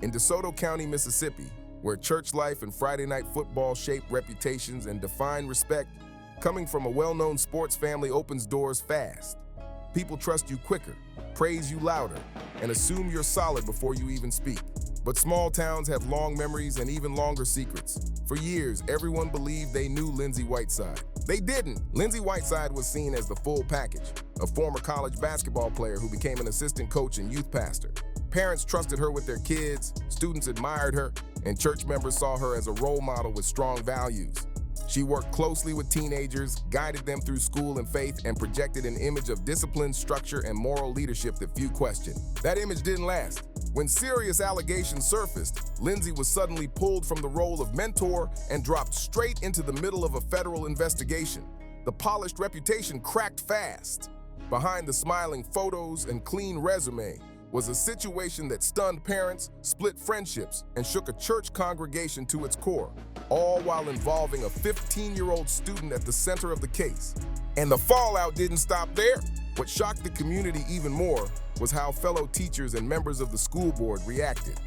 In DeSoto County, Mississippi, where church life and Friday night football shape reputations and define respect, coming from a well-known sports family opens doors fast. People trust you quicker, praise you louder, and assume you're solid before you even speak. But small towns have long memories and even longer secrets. For years, everyone believed they knew Lindsey Whiteside. They didn't. Lindsey Whiteside was seen as the full package, a former college basketball player who became an assistant coach and youth pastor. Parents trusted her with their kids, students admired her, and church members saw her as a role model with strong values. She worked closely with teenagers, guided them through school and faith, and projected an image of discipline, structure, and moral leadership that few questioned. That image didn't last. When serious allegations surfaced, Lindsey was suddenly pulled from the role of mentor and dropped straight into the middle of a federal investigation. The polished reputation cracked fast. Behind the smiling photos and clean resume was a situation that stunned parents, split friendships, and shook a church congregation to its core, all while involving a 15-year-old student at the center of the case. And the fallout didn't stop there. What shocked the community even more was how fellow teachers and members of the school board reacted.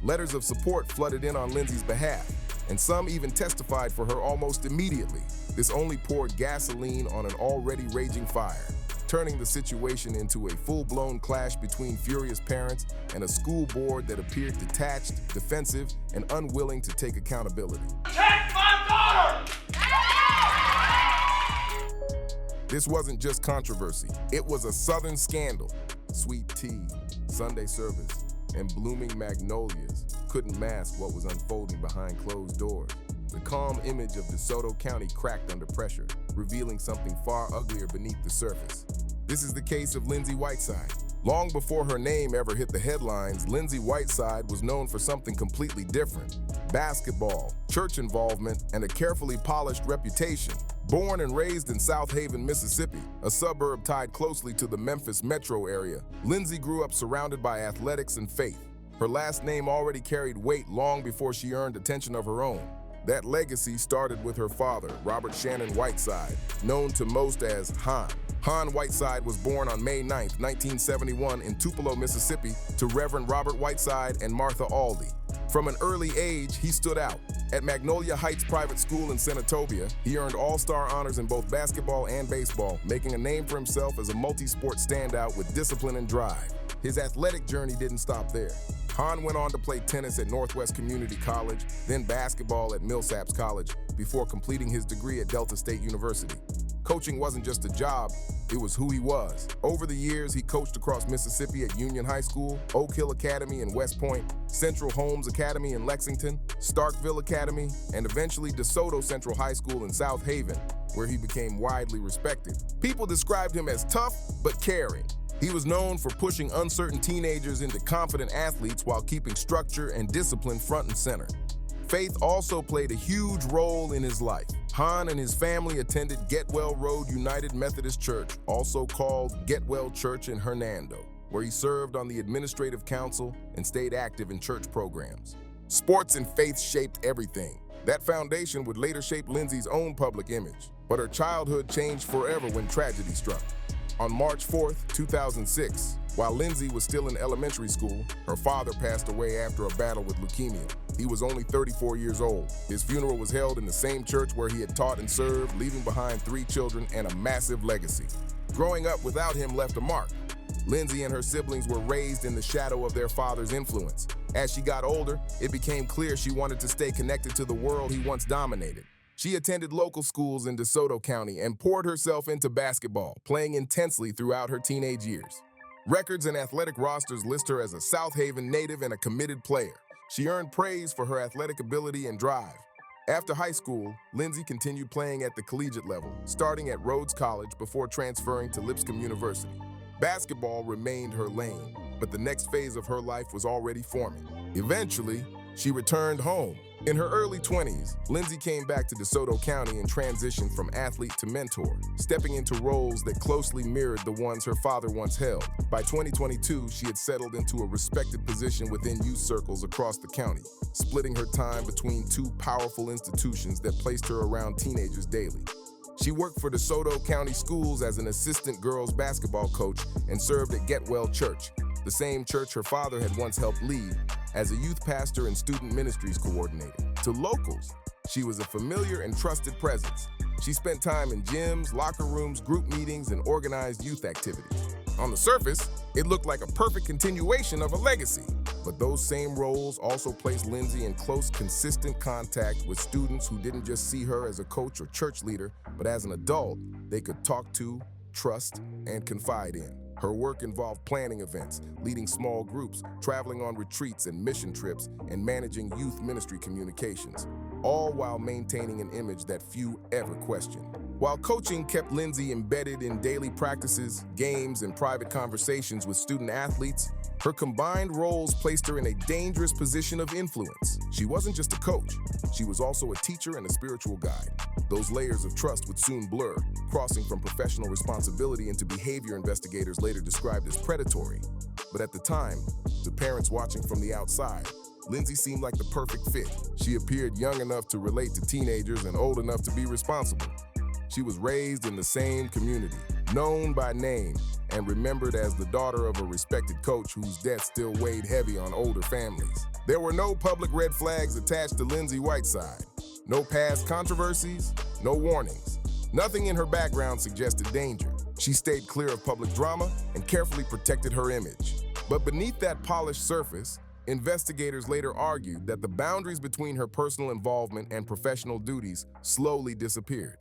Letters of support flooded in on Lindsey's behalf, and some even testified for her almost immediately. This only poured gasoline on an already raging fire, turning the situation into a full-blown clash between furious parents and a school board that appeared detached, defensive, and unwilling to take accountability. Protect my daughter! This wasn't just controversy, it was a Southern scandal. Sweet tea, Sunday service, and blooming magnolias couldn't mask what was unfolding behind closed doors. The calm image of DeSoto County cracked under pressure, revealing something far uglier beneath the surface. This is the case of Lindsey Whiteside. Long before her name ever hit the headlines, Lindsey Whiteside was known for something completely different: basketball, church involvement, and a carefully polished reputation. Born and raised in South Haven, Mississippi, a suburb tied closely to the Memphis metro area, Lindsey grew up surrounded by athletics and faith. Her last name already carried weight long before she earned attention of her own. That legacy started with her father, Robert Shannon Whiteside, known to most as Han. Han Whiteside was born on May 9, 1971 in Tupelo, Mississippi, to Reverend Robert Whiteside and Martha Aldy. From an early age, he stood out. At Magnolia Heights Private School in Senatobia, he earned all-star honors in both basketball and baseball, making a name for himself as a multi-sport standout with discipline and drive. His athletic journey didn't stop there. Han went on to play tennis at Northwest Community College, then basketball at Millsaps College, before completing his degree at Delta State University. Coaching wasn't just a job, it was who he was. Over the years, he coached across Mississippi at Union High School, Oak Hill Academy in West Point, Central Holmes Academy in Lexington, Starkville Academy, and eventually DeSoto Central High School in South Haven, where he became widely respected. People described him as tough but caring. He was known for pushing uncertain teenagers into confident athletes while keeping structure and discipline front and center. Faith also played a huge role in his life. Han and his family attended Getwell Road United Methodist Church, also called Getwell Church in Hernando, where he served on the administrative council and stayed active in church programs. Sports and faith shaped everything. That foundation would later shape Lindsey's own public image, but her childhood changed forever when tragedy struck. On March 4, 2006, while Lindsey was still in elementary school, her father passed away after a battle with leukemia. He was only 34 years old. His funeral was held in the same church where he had taught and served, leaving behind 3 children and a massive legacy. Growing up without him left a mark. Lindsey and her siblings were raised in the shadow of their father's influence. As she got older, it became clear she wanted to stay connected to the world he once dominated. She attended local schools in DeSoto County and poured herself into basketball, playing intensely throughout her teenage years. Records and athletic rosters list her as a South Haven native and a committed player. She earned praise for her athletic ability and drive. After high school, Lindsey continued playing at the collegiate level, starting at Rhodes College before transferring to Lipscomb University. Basketball remained her lane, but the next phase of her life was already forming. Eventually, she returned home. In her early 20s, Lindsey came back to DeSoto County and transitioned from athlete to mentor, stepping into roles that closely mirrored the ones her father once held. By 2022, she had settled into a respected position within youth circles across the county, splitting her time between 2 powerful institutions that placed her around teenagers daily. She worked for DeSoto County Schools as an assistant girls basketball coach and served at Getwell Church, the same church her father had once helped lead, as a youth pastor and student ministries coordinator. To locals, she was a familiar and trusted presence. She spent time in gyms, locker rooms, group meetings, and organized youth activities. On the surface, it looked like a perfect continuation of a legacy. But those same roles also placed Lindsey in close, consistent contact with students who didn't just see her as a coach or church leader, but as an adult they could talk to, trust, and confide in. Her work involved planning events, leading small groups, traveling on retreats and mission trips, and managing youth ministry communications, all while maintaining an image that few ever questioned. While coaching kept Lindsey embedded in daily practices, games, and private conversations with student athletes, her combined roles placed her in a dangerous position of influence. She wasn't just a coach, she was also a teacher and a spiritual guide. Those layers of trust would soon blur, crossing from professional responsibility into behavior investigators later described as predatory. But at the time, to parents watching from the outside, Lindsey seemed like the perfect fit. She appeared young enough to relate to teenagers and old enough to be responsible. She was raised in the same community, known by name, and remembered as the daughter of a respected coach whose death still weighed heavy on older families. There were no public red flags attached to Lindsey Whiteside. No past controversies, no warnings. Nothing in her background suggested danger. She stayed clear of public drama and carefully protected her image. But beneath that polished surface, investigators later argued that the boundaries between her personal involvement and professional duties slowly disappeared.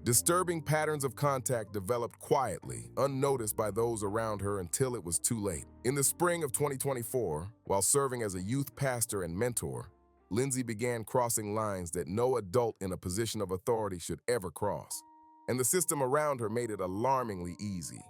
Disturbing patterns of contact developed quietly, unnoticed by those around her until it was too late. In the spring of 2024, while serving as a youth pastor and mentor, Lindsey began crossing lines that no adult in a position of authority should ever cross. And the system around her made it alarmingly easy.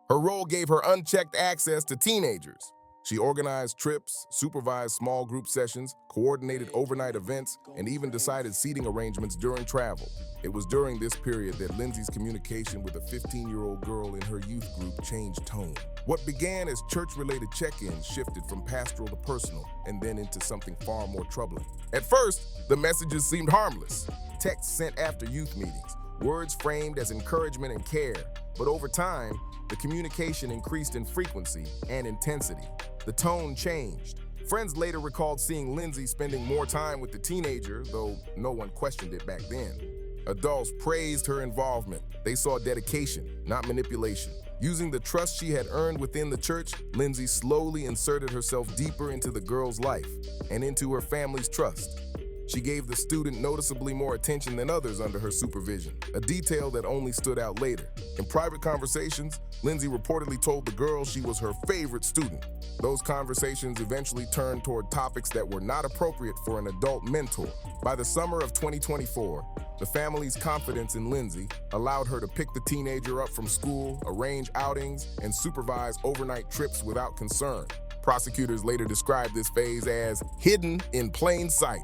Her role gave her unchecked access to teenagers. She organized trips, supervised small group sessions, coordinated overnight events, and even decided seating arrangements during travel. It was during this period that Lindsey's communication with a 15-year-old girl in her youth group changed tone. What began as church-related check-ins shifted from pastoral to personal, and then into something far more troubling. At first, the messages seemed harmless. Texts sent after youth meetings, words framed as encouragement and care. But over time, the communication increased in frequency and intensity. The tone changed. Friends later recalled seeing Lindsey spending more time with the teenager, though no one questioned it back then. Adults praised her involvement. They saw dedication, not manipulation. Using the trust she had earned within the church, Lindsey slowly inserted herself deeper into the girl's life and into her family's trust. She gave the student noticeably more attention than others under her supervision, a detail that only stood out later. In private conversations, Lindsey reportedly told the girl she was her favorite student. Those conversations eventually turned toward topics that were not appropriate for an adult mentor. By the summer of 2024, the family's confidence in Lindsey allowed her to pick the teenager up from school, arrange outings, and supervise overnight trips without concern. Prosecutors later described this phase as hidden in plain sight.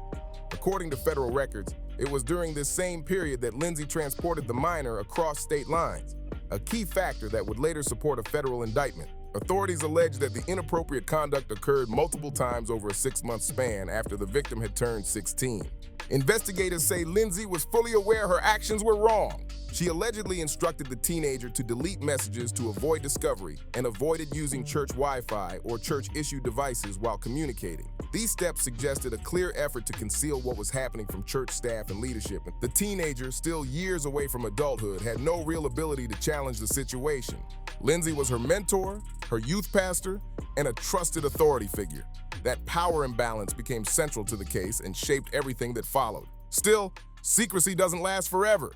According to federal records, it was during this same period that Lindsey transported the minor across state lines, a key factor that would later support a federal indictment. Authorities allege that the inappropriate conduct occurred multiple times over a 6-month span after the victim had turned 16. Investigators say Lindsey was fully aware her actions were wrong. She allegedly instructed the teenager to delete messages to avoid discovery and avoided using church Wi-Fi or church-issued devices while communicating. These steps suggested a clear effort to conceal what was happening from church staff and leadership. The teenager, still years away from adulthood, had no real ability to challenge the situation. Lindsey was her mentor, her youth pastor, and a trusted authority figure. That power imbalance became central to the case and shaped everything that followed. Still, secrecy doesn't last forever.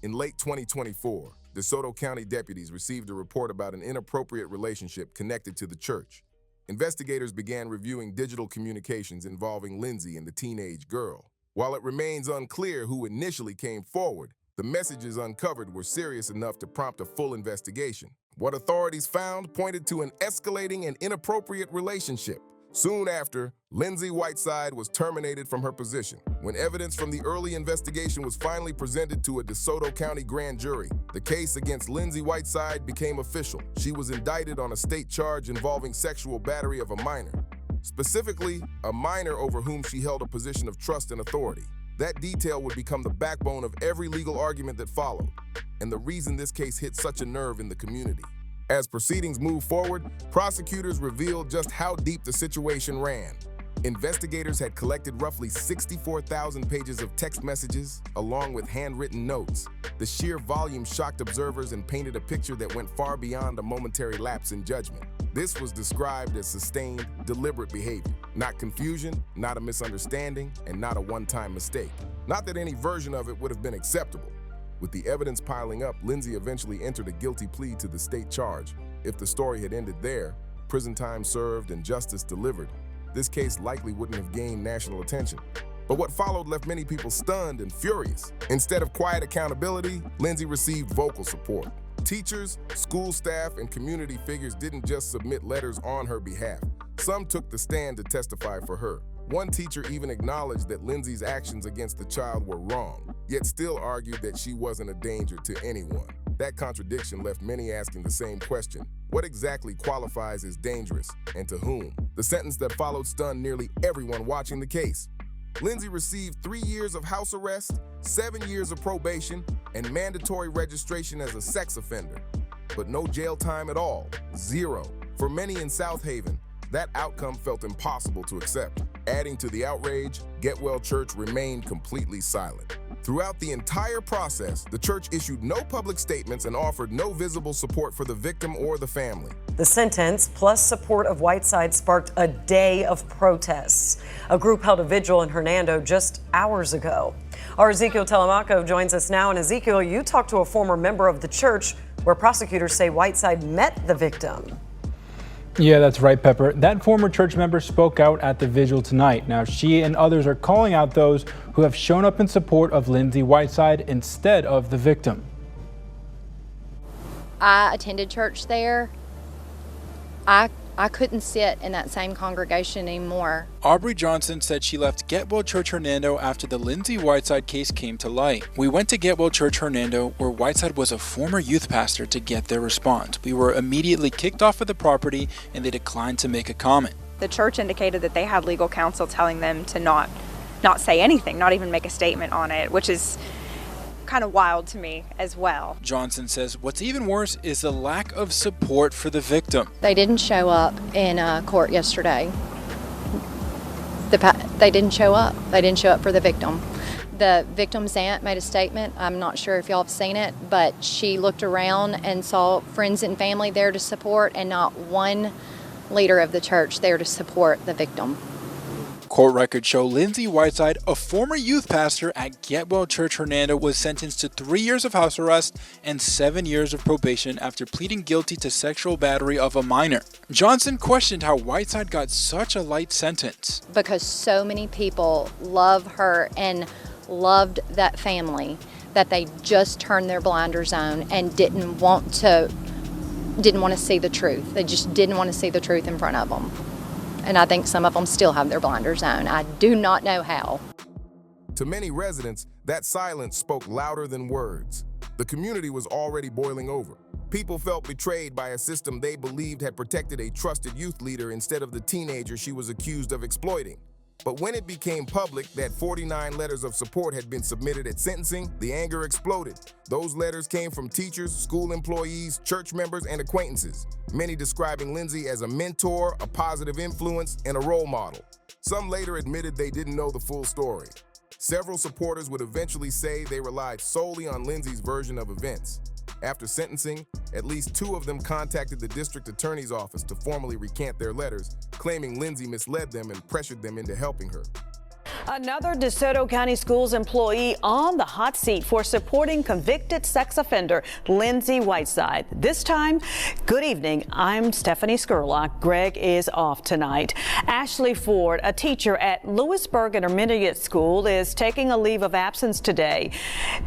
In late 2024, DeSoto County deputies received a report about an inappropriate relationship connected to the church. Investigators began reviewing digital communications involving Lindsey and the teenage girl. While it remains unclear who initially came forward, the messages uncovered were serious enough to prompt a full investigation. What authorities found pointed to an escalating and inappropriate relationship. Soon after, Lindsey Whiteside was terminated from her position. When evidence from the early investigation was finally presented to a DeSoto County grand jury, the case against Lindsey Whiteside became official. She was indicted on a state charge involving sexual battery of a minor, specifically a minor over whom she held a position of trust and authority. That detail would become the backbone of every legal argument that followed, and the reason this case hit such a nerve in the community. As proceedings moved forward, prosecutors revealed just how deep the situation ran. Investigators had collected roughly 64,000 pages of text messages, along with handwritten notes. The sheer volume shocked observers and painted a picture that went far beyond a momentary lapse in judgment. This was described as sustained, deliberate behavior. Not confusion, not a misunderstanding, and not a one-time mistake. Not that any version of it would have been acceptable. With the evidence piling up, Lindsey eventually entered a guilty plea to the state charge. If the story had ended there, prison time served and justice delivered, this case likely wouldn't have gained national attention. But what followed left many people stunned and furious. Instead of quiet accountability, Lindsey received vocal support. Teachers, school staff, and community figures didn't just submit letters on her behalf. Some took the stand to testify for her. One teacher even acknowledged that Lindsey's actions against the child were wrong, yet still argued that she wasn't a danger to anyone. That contradiction left many asking the same question: what exactly qualifies as dangerous, and to whom? The sentence that followed stunned nearly everyone watching the case. Lindsey received 3 years of house arrest, 7 years of probation, and mandatory registration as a sex offender. But no jail time at all, 0. For many in South Haven, that outcome felt impossible to accept. Adding to the outrage, Get Well Church remained completely silent. Throughout the entire process, the church issued no public statements and offered no visible support for the victim or the family. The sentence, plus support of Whiteside, sparked a day of protests. A group held a vigil in Hernando just hours ago. Our Ezekiel Telemaco joins us now. And Ezekiel, you talked to a former member of the church where prosecutors say Whiteside met the victim. Yeah, that's right, Pepper. That former church member spoke out at the vigil tonight. Now, she and others are calling out those who have shown up in support of Lindsey Whiteside instead of the victim. I attended church there. I couldn't sit in that same congregation anymore. Aubrey Johnson said she left Get Well Church Hernando after the Lindsey Whiteside case came to light. We went to Get Well Church Hernando, where Whiteside was a former youth pastor, to get their response. We were immediately kicked off of the property and they declined to make a comment. The church indicated that they had legal counsel telling them to not say anything, not even make a statement on it, which is kind of wild to me as well. Johnson says what's even worse is the lack of support for the victim. They didn't show up in court yesterday. They didn't show up. They didn't show up for the victim. The victim's aunt made a statement. I'm not sure if y'all have seen it, but she looked around and saw friends and family there to support, and not one leader of the church there to support the victim. Court records show Lindsey Whiteside, a former youth pastor at Get Well Church Hernando, was sentenced to 3 years of house arrest and 7 years of probation after pleading guilty to sexual battery of a minor. Johnson questioned how Whiteside got such a light sentence. Because so many people love her and loved that family that they just turned their blinders on and didn't want to see the truth. They just didn't want to see the truth in front of them. And I think some of them still have their blinders on. I do not know how. To many residents, that silence spoke louder than words. The community was already boiling over. People felt betrayed by a system they believed had protected a trusted youth leader instead of the teenager she was accused of exploiting. But when it became public that 49 letters of support had been submitted at sentencing, the anger exploded. Those letters came from teachers, school employees, church members, and acquaintances, many describing Lindsey as a mentor, a positive influence, and a role model. Some later admitted they didn't know the full story. Several supporters would eventually say they relied solely on Lindsey's version of events. After sentencing, at least 2 of them contacted the district attorney's office to formally recant their letters, claiming Lindsey misled them and pressured them into helping her. Another DeSoto County Schools employee on the hot seat for supporting convicted sex offender Lindsey Whiteside. This time, good evening. I'm Stephanie Skurlock. Greg is off tonight. Ashley Ford, a teacher at Lewisburg Intermediate School, is taking a leave of absence today.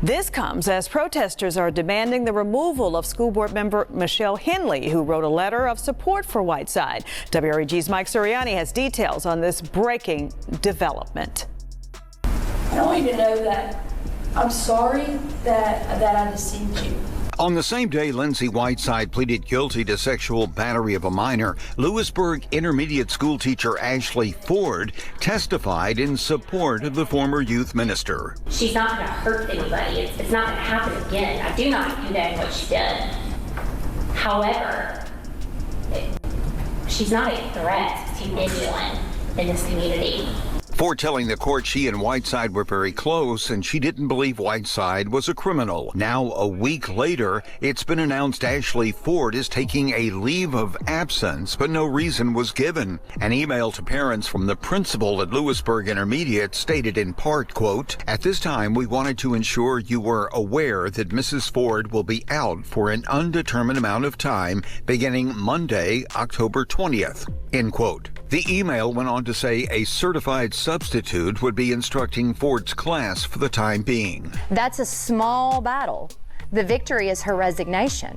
This comes as protesters are demanding the removal of school board member Michelle Henley, who wrote a letter of support for Whiteside. WREG's Mike Suriani has details on this breaking development. I want you to know that I'm sorry that I deceived you. On the same day Lindsey Whiteside pleaded guilty to sexual battery of a minor, Lewisburg Intermediate School teacher Ashley Ford testified in support of the former youth minister. She's not going to hurt anybody. It's not going to happen again. I do not condemn what she did. However, she's not a threat to anyone. in this community. Ford telling the court she and Whiteside were very close and she didn't believe Whiteside was a criminal. Now, a week later, it's been announced Ashley Ford is taking a leave of absence, but no reason was given. An email to parents from the principal at Lewisburg Intermediate stated in part, quote, "At this time, we wanted to ensure you were aware that Mrs. Ford will be out for an undetermined amount of time beginning Monday, October 20th, end quote. The email went on to say a certified substitute would be instructing Ford's class for the time being. That's a small battle. The victory is her resignation.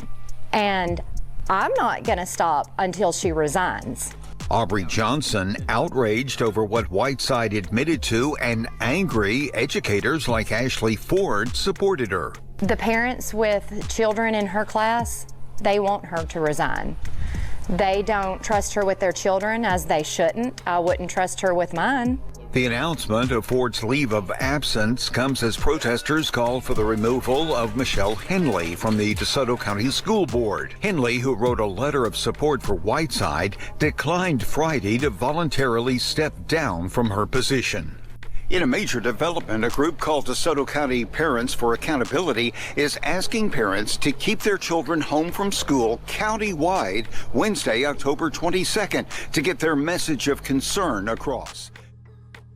And I'm not going to stop until she resigns. Aubrey Johnson outraged over what Whiteside admitted to, and angry educators like Ashley Ford supported her. The parents with children in her class, they want her to resign. They don't trust her with their children, as they shouldn't. I wouldn't trust her with mine. The announcement of Ford's leave of absence comes as protesters call for the removal of Michelle Henley from the DeSoto County School Board. Henley, who wrote a letter of support for Whiteside, declined Friday to voluntarily step down from her position. In a major development, a group called DeSoto County Parents for Accountability is asking parents to keep their children home from school countywide Wednesday, October 22nd, to get their message of concern across.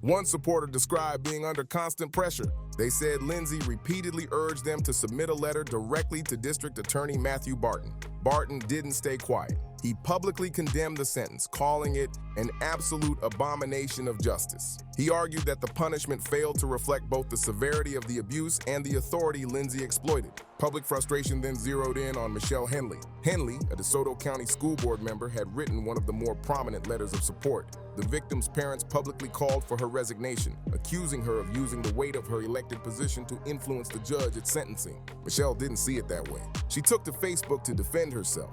One supporter described being under constant pressure. They said Lindsey repeatedly urged them to submit a letter directly to District Attorney Matthew Barton. Barton didn't stay quiet. He publicly condemned the sentence, calling it an absolute abomination of justice. He argued that the punishment failed to reflect both the severity of the abuse and the authority Lindsey exploited. Public frustration then zeroed in on Michelle Henley. Henley, a DeSoto County School Board member, had written one of the more prominent letters of support. The victim's parents publicly called for her resignation, accusing her of using the weight of her elected position to influence the judge at sentencing. Michelle didn't see it that way. She took to Facebook to defend herself,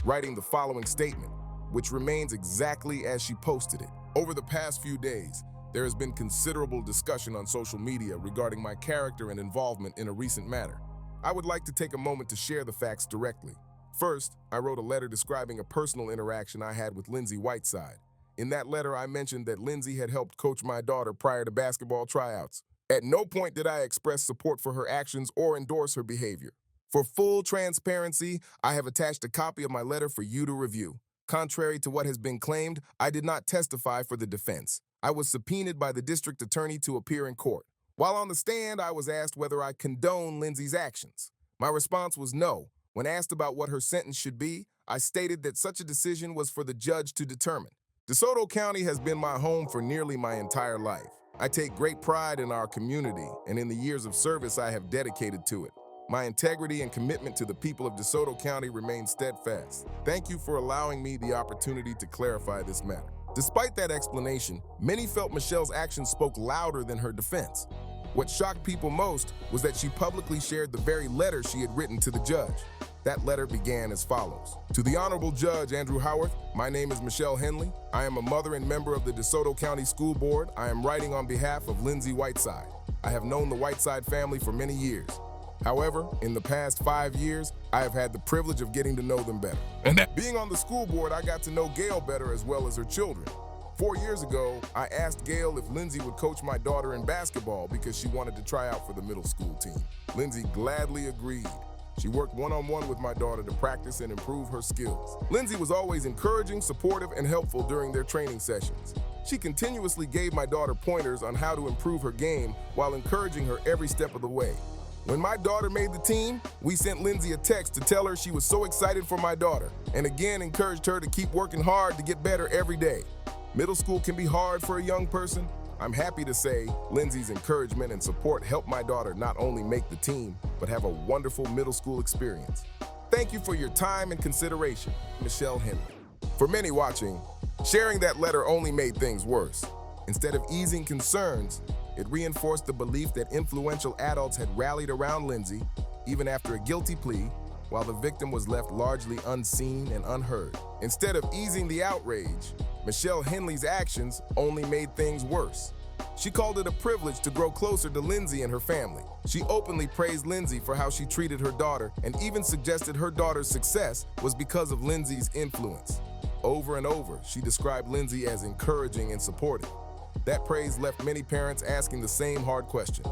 writing the following statement, which remains exactly as she posted it. Over the past few days, there has been considerable discussion on social media regarding my character and involvement in a recent matter. I would like to take a moment to share the facts directly. First, I wrote a letter describing a personal interaction I had with Lindsey Whiteside. In that letter, I mentioned that Lindsey had helped coach my daughter prior to basketball tryouts. At no point did I express support for her actions or endorse her behavior. For full transparency, I have attached a copy of my letter for you to review. Contrary to what has been claimed, I did not testify for the defense. I was subpoenaed by the district attorney to appear in court. While on the stand, I was asked whether I condone Lindsey's actions. My response was no. When asked about what her sentence should be, I stated that such a decision was for the judge to determine. DeSoto County has been my home for nearly my entire life. I take great pride in our community and in the years of service I have dedicated to it. My integrity and commitment to the people of DeSoto County remain steadfast. Thank you for allowing me the opportunity to clarify this matter. Despite that explanation, many felt Michelle's actions spoke louder than her defense. What shocked people most was that she publicly shared the very letter she had written to the judge. That letter began as follows. To the Honorable Judge Andrew Howarth, my name is Michelle Henley. I am a mother and member of the DeSoto County School Board. I am writing on behalf of Lindsey Whiteside. I have known the Whiteside family for many years. However, in the past 5 years, I have had the privilege of getting to know them better. And being on the school board, I got to know Gail better as well as her children. 4 years ago, I asked Gail if Lindsey would coach my daughter in basketball because she wanted to try out for the middle school team. Lindsey gladly agreed. She worked one-on-one with my daughter to practice and improve her skills. Lindsey was always encouraging, supportive, and helpful during their training sessions. She continuously gave my daughter pointers on how to improve her game while encouraging her every step of the way. When my daughter made the team, we sent Lindsey a text to tell her she was so excited for my daughter, and again encouraged her to keep working hard to get better every day. Middle school can be hard for a young person. I'm happy to say Lindsey's encouragement and support helped my daughter not only make the team, but have a wonderful middle school experience. Thank you for your time and consideration, Michelle Henley. For many watching, sharing that letter only made things worse. Instead of easing concerns, it reinforced the belief that influential adults had rallied around Lindsey, even after a guilty plea, while the victim was left largely unseen and unheard. Instead of easing the outrage, Michelle Henley's actions only made things worse. She called it a privilege to grow closer to Lindsey and her family. She openly praised Lindsey for how she treated her daughter and even suggested her daughter's success was because of Lindsey's influence. Over and over, she described Lindsey as encouraging and supportive. That praise left many parents asking the same hard question.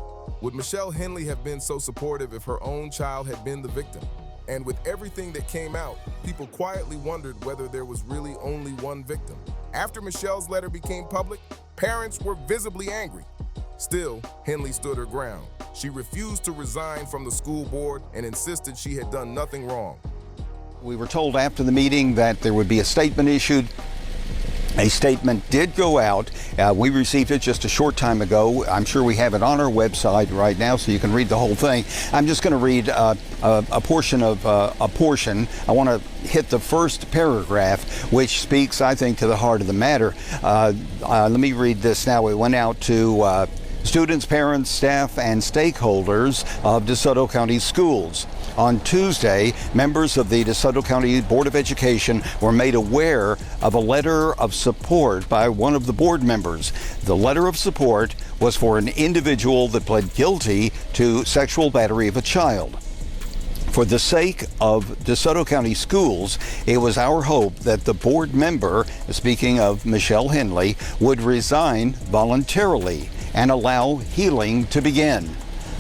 Would Michelle Henley have been so supportive if her own child had been the victim? And with everything that came out, people quietly wondered whether there was really only one victim. After Michelle's letter became public, parents were visibly angry. Still, Henley stood her ground. She refused to resign from the school board and insisted she had done nothing wrong. We were told after the meeting that there would be a statement issued. A statement did go out. We received it just a short time ago. I'm sure we have it on our website right now, so you can read the whole thing. I'm just going to read a portion of a portion. I want to hit the first paragraph, which speaks, I think, to the heart of the matter. Let me read this now. It went out to students, parents, staff, and stakeholders of DeSoto County schools. On Tuesday, members of the DeSoto County Board of Education were made aware of a letter of support by one of the board members. The letter of support was for an individual that pled guilty to sexual battery of a child. For the sake of DeSoto County schools, it was our hope that the board member, speaking of Michelle Henley, would resign voluntarily and allow healing to begin.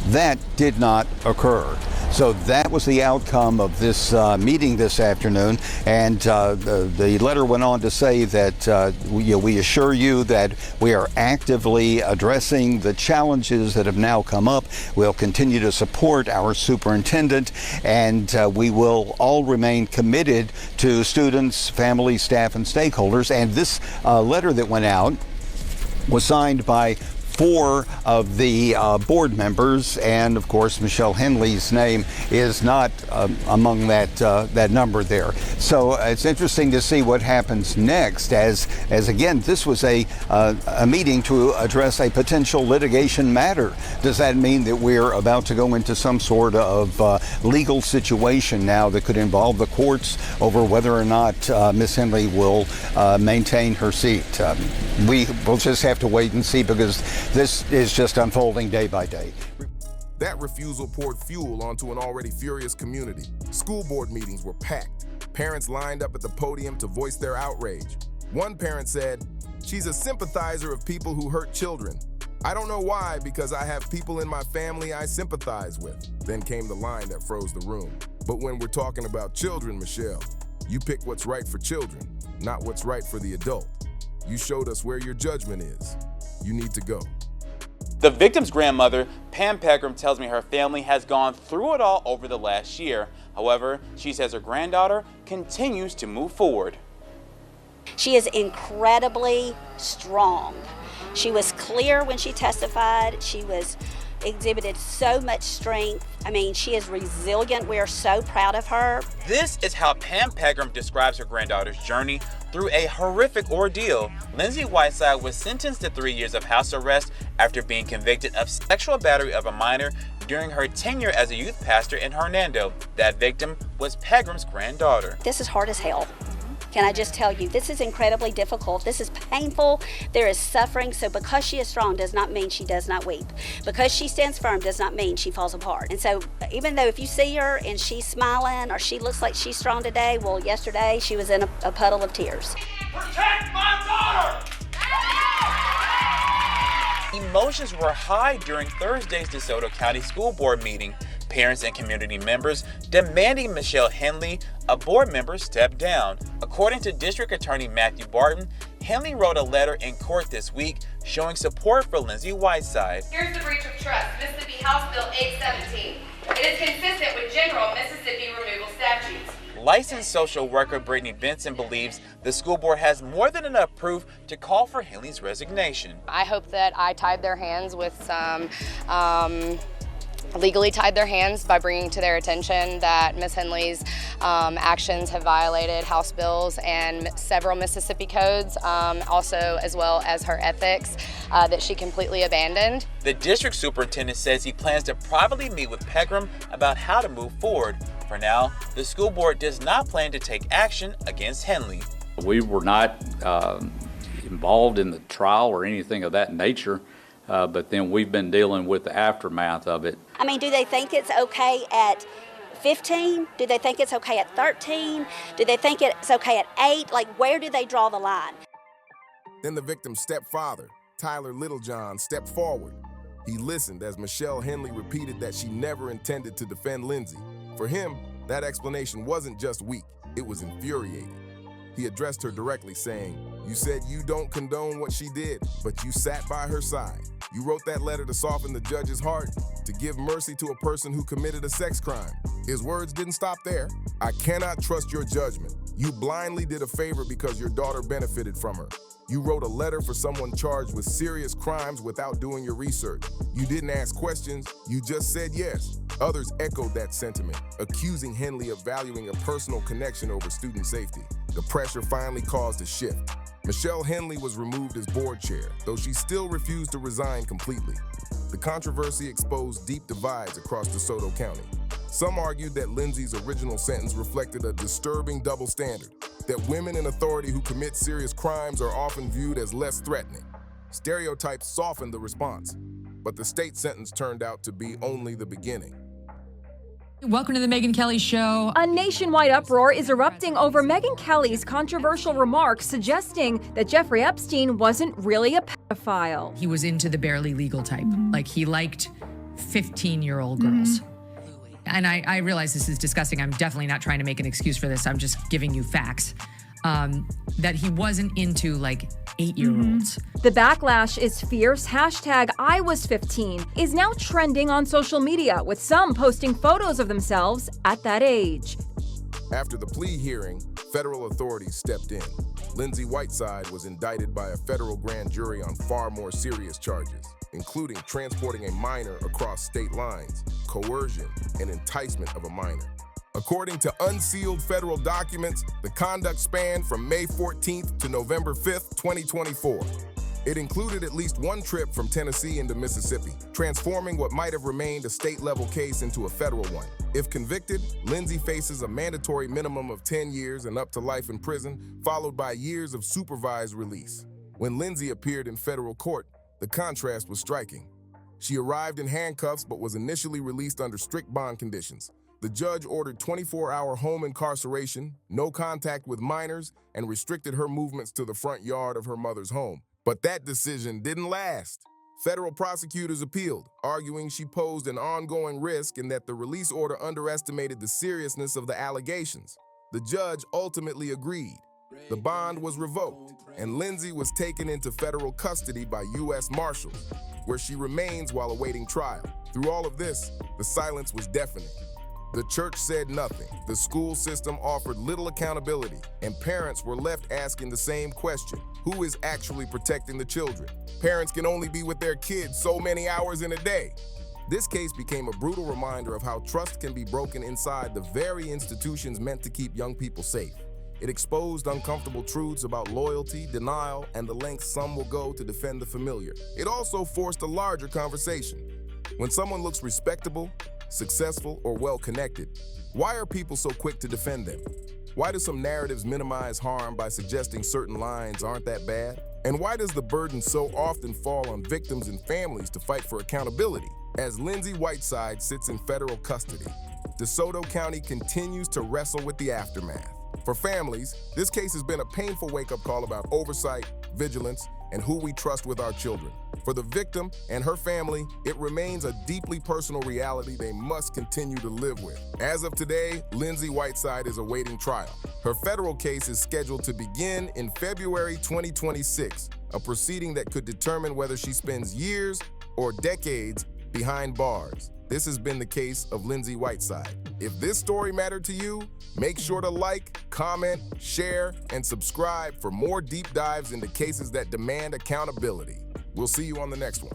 That did not occur. So that was the outcome of this meeting this afternoon, and the letter went on to say that we assure you that we are actively addressing the challenges that have now come up. We'll continue to support our superintendent, and we will all remain committed to students, families, staff, and stakeholders. And this letter that went out was signed by 4 of the board members, and of course Michelle Henley's name is not among that number there. So it's interesting to see what happens next, as again, this was a meeting to address a potential litigation matter. Does that mean that we're about to go into some sort of legal situation now that could involve the courts over whether or not Miss Henley will maintain her seat? We will just have to wait and see, because this is just unfolding day by day. That refusal poured fuel onto an already furious community. School board meetings were packed. Parents lined up at the podium to voice their outrage. One parent said, "She's a sympathizer of people who hurt children. I don't know why, because I have people in my family I sympathize with." Then came the line that froze the room. But when we're talking about children, Michelle, you pick what's right for children, not what's right for the adult. You showed us where your judgment is. You need to go. The victim's grandmother, Pam Pegram, tells me her family has gone through it all over the last year. However, she says her granddaughter continues to move forward. She is incredibly strong. She was clear when she testified. She exhibited so much strength. I mean, she is resilient. We are so proud of her. This is how Pam Pegram describes her granddaughter's journey through a horrific ordeal. Lindsey Whiteside was sentenced to 3 years of house arrest after being convicted of sexual battery of a minor during her tenure as a youth pastor in Hernando. That victim was Pegram's granddaughter. This is hard as hell. Can I just tell you, this is incredibly difficult. This is painful. There is suffering. So because she is strong does not mean she does not weep. Because she stands firm does not mean she falls apart. And so even though if you see her and she's smiling or she looks like she's strong today, well, yesterday she was in a puddle of tears. Protect my daughter! Emotions were high during Thursday's DeSoto County School Board meeting. Parents and community members demanding Michelle Henley, a board member, step down. According to District Attorney Matthew Barton, Henley wrote a letter in court this week showing support for Lindsey Whiteside. Here's the breach of trust, Mississippi House Bill 817. It is consistent with general Mississippi removal statutes. Licensed social worker Brittany Benson believes the school board has more than enough proof to call for Henley's resignation. I hope that I tied their hands with some legally tied their hands by bringing to their attention that Ms. Henley's actions have violated House bills and several Mississippi codes, also as well as her ethics that she completely abandoned. The district superintendent says he plans to privately meet with Pegram about how to move forward. For now, the school board does not plan to take action against Henley. We were not involved in the trial or anything of that nature. But then we've been dealing with the aftermath of it. I mean, do they think it's okay at 15? Do they think it's okay at 13? Do they think it's okay at 8? Like, where do they draw the line? Then the victim's stepfather, Tyler Littlejohn, stepped forward. He listened as Michelle Henley repeated that she never intended to defend Lindsey. For him, that explanation wasn't just weak, it was infuriating. He addressed her directly, saying, "You said you don't condone what she did, but you sat by her side. You wrote that letter to soften the judge's heart, to give mercy to a person who committed a sex crime." His words didn't stop there. "I cannot trust your judgment. You blindly did a favor because your daughter benefited from her. You wrote a letter for someone charged with serious crimes without doing your research. You didn't ask questions, you just said yes." Others echoed that sentiment, accusing Henley of valuing a personal connection over student safety. The pressure finally caused a shift. Michelle Henley was removed as board chair, though she still refused to resign completely. The controversy exposed deep divides across DeSoto County. Some argued that Lindsey's original sentence reflected a disturbing double standard, that women in authority who commit serious crimes are often viewed as less threatening. Stereotypes softened the response, but the state sentence turned out to be only the beginning. Welcome to the Megyn Kelly Show. A nationwide uproar is erupting over Megyn Kelly's controversial remarks suggesting that Jeffrey Epstein wasn't really a pedophile. He was into the barely legal type. Like, he liked 15-year-old girls. And I realize this is disgusting. I'm definitely not trying to make an excuse for this. I'm just giving you facts. That he wasn't into, like, 8-year-olds. The backlash is fierce. Hashtag I was 15 is now trending on social media, with some posting photos of themselves at that age. After the plea hearing, federal authorities stepped in. Lindsey Whiteside was indicted by a federal grand jury on far more serious charges, including transporting a minor across state lines, coercion, and enticement of a minor. According to unsealed federal documents, the conduct spanned from May 14th to November 5th, 2024. It included at least one trip from Tennessee into Mississippi, transforming what might have remained a state-level case into a federal one. If convicted, Lindsey faces a mandatory minimum of 10 years and up to life in prison, followed by years of supervised release. When Lindsey appeared in federal court, the contrast was striking. She arrived in handcuffs but was initially released under strict bond conditions. The judge ordered 24-hour home incarceration, no contact with minors, and restricted her movements to the front yard of her mother's home. But that decision didn't last. Federal prosecutors appealed, arguing she posed an ongoing risk and that the release order underestimated the seriousness of the allegations. The judge ultimately agreed. The bond was revoked, and Lindsey was taken into federal custody by U.S. Marshals, where she remains while awaiting trial. Through all of this, the silence was deafening. The church said nothing, the school system offered little accountability, and parents were left asking the same question: who is actually protecting the children? Parents can only be with their kids so many hours in a day. This case became a brutal reminder of how trust can be broken inside the very institutions meant to keep young people safe. It exposed uncomfortable truths about loyalty, denial, and the lengths some will go to defend the familiar. It also forced a larger conversation. When someone looks respectable, successful, or well-connected, why are people so quick to defend them? Why do some narratives minimize harm by suggesting certain lines aren't that bad? And why does the burden so often fall on victims and families to fight for accountability? As Lindsey Whiteside sits in federal custody, DeSoto County continues to wrestle with the aftermath. For families, this case has been a painful wake-up call about oversight, vigilance, and who we trust with our children. For the victim and her family, it remains a deeply personal reality they must continue to live with. As of today, Lindsey Whiteside is awaiting trial. Her federal case is scheduled to begin in February 2026, a proceeding that could determine whether she spends years or decades behind bars. This has been the case of Lindsey Whiteside. If this story mattered to you, make sure to like, comment, share, and subscribe for more deep dives into cases that demand accountability. We'll see you on the next one.